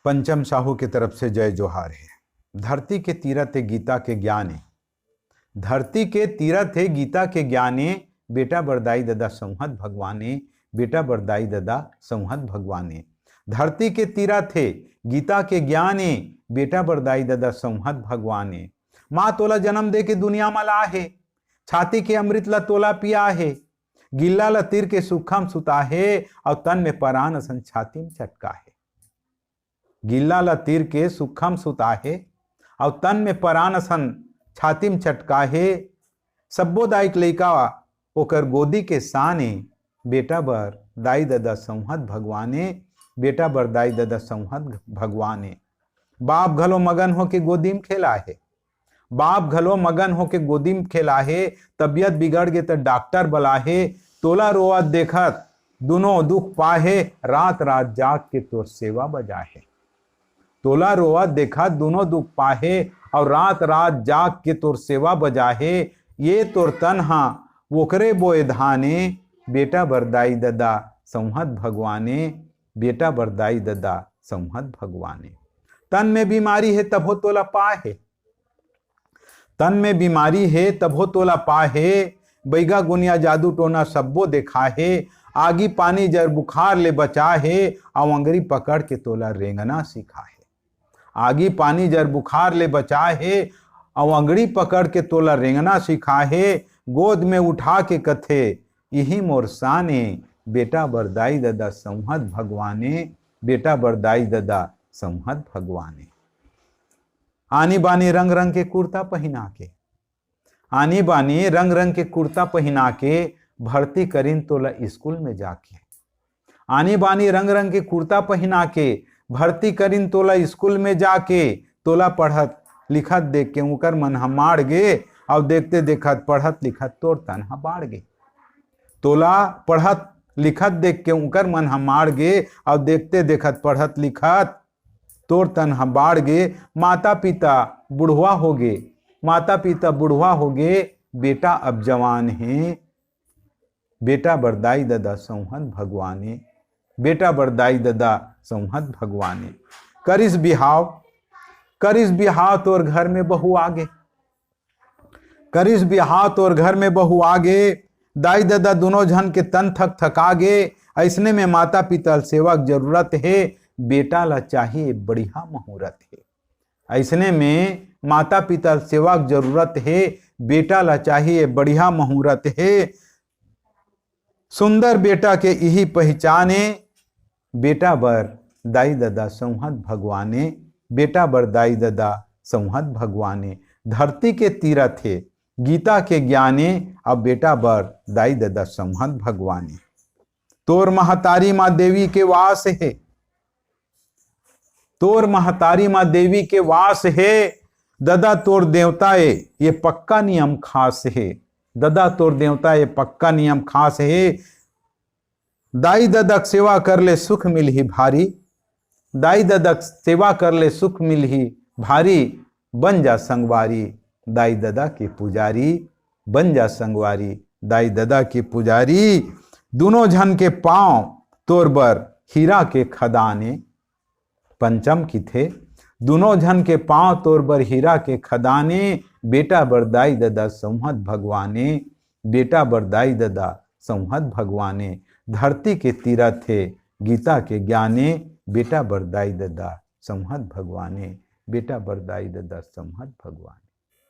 पंचम साहू की तरफ से जय जोहार है। धरती के तीरथ है गीता के ज्ञाने, धरती के तीरथ है गीता के ज्ञाने, बेटा बरदाई दादा संहत भगवाने, बेटा बरदाई दादा संहत भगवाने। धरती के तीरथ है गीता के ज्ञाने, बेटा बरदाई दादा संहत भगवाने। माँ तोला जन्म दे के दुनिया में ला है, छाती के अमृत ला तोला पिया है, गिल्ला ला तीर के सुखम सुता है, और तन में परान सन छाती में चटका है। गिल्ला ला तीर के सुखम सुता है, और तन में परान सन छाती में चटका है। सब्बो दाई लइका ओकर गोदी के साने, बेटा बर दाई दादा संहत भगवाने, बेटा बर दाई दादा संहत भगवाने। बाप घलो मगन हो के गोदी में खेला है, बाप घलो मगन हो के गोदी में खेला है। तबियत बिगड़ गए तो डॉक्टर बुला है, तोला रोवत देखत दोनों दुख पाहे, रात रात जाग के तोर सेवा बजा है। तोला रोवत देखत दोनों दुख पाहे, और रात रात जाग के तोर सेवा बजा है। ये तोर तनहा वोकरे बोए धाने, बेटा बरदाई दादा संहत भगवाने, बेटा बरदाई दादा संहत भगवाने। तन में बीमारी है तब हो तोला पाहे, तन में बीमारी है तब हो तोला पाहे। बैगा गुनिया जादू टोना सब्बो देखा है, आगी पानी जर बुखार ले बचा है, और अंगरी पकड़ के तोला रेंगना सिखा है। आगी पानी जर बुखार ले बचा है, और अंगड़ी पकड़ के तोला रेंगना सिखा है। गोद में उठा के कथे यही मोर साने, बेटा बरदाई दादा संहत भगवाने, बेटा बरदाई दादा संहत भगवाने। आनी बानी रंग रंग के कुर्ता पहना के, आनी बानी रंग रंग के कुर्ता पहना के, भर्ती करीन तोला स्कूल में जाके। आनी बानी रंग रंग के कुर्ता पहना के, भर्ती करीन तोला स्कूल में जाके। तोला पढ़त लिखत देख के उकर मन हमाड़ गे, और देखते देखत पढ़त लिखत तोर तन बाढ़ गे। तोला पढ़त लिखत देख के उकर मन हमाड़ गे, और देखते देखत पढ़त लिखत तोर तन बाढ़ गे। माता पिता बुढ़वा हो गे, माता पिता बुढ़वा हो गे, बेटा अब जवान है, बेटा बरदाई दादा संहत भगवाने, बेटा बरदाई दादा संहत भगवाने। करिस बिहाव तोर घर में बहू आगे, करिस बिहाव तोर घर में बहू आगे। दाई दादा दोनों जन के तन थक थका गे, ऐसने में माता पिता सेवा की जरूरत है, बेटा ला चाहिए बढ़िया मुहूर्त है। ऐसने में माता पिता सेवा की जरूरत है, बेटा ला चाहिए बढ़िया मुहूर्त है। सुंदर बेटा के यही पहचाने, बेटा बर दाई दादा संहत भगवाने, बेटा बर दाई दादा संहत भगवाने। धरती के तीरथ है गीता के ज्ञाने, अब बेटा बर दाई दादा संहत भगवाने। तोर महतारी माँ देवी के वास है, तोर महतारी माँ देवी के वास है। दादा तोर देवताए ये पक्का नियम खास है, दादा तोर देवता ये पक्का नियम खास है। दाई दादा सेवा कर ले सुख मिल ही भारी, दाई दादा सेवा कर ले सुख मिल ही भारी। बन जा संगवारी दाई दादा के पुजारी, बन जा संगवारी दाई दादा के पुजारी। दोनों जन के पांव तोर बर हीरा के खदाने, पंचम की थे दोनों जन के पांव तोर बर हीरा के खदाने। बेटा बरदाई दादा संहत भगवाने, बेटा बरदाई दादा संहत भगवाने। धरती के तीरथ थे गीता के ज्ञाने, बेटा बरदाई दादा संहत भगवाने, बेटा बरदाई दादा संहत भगवाने।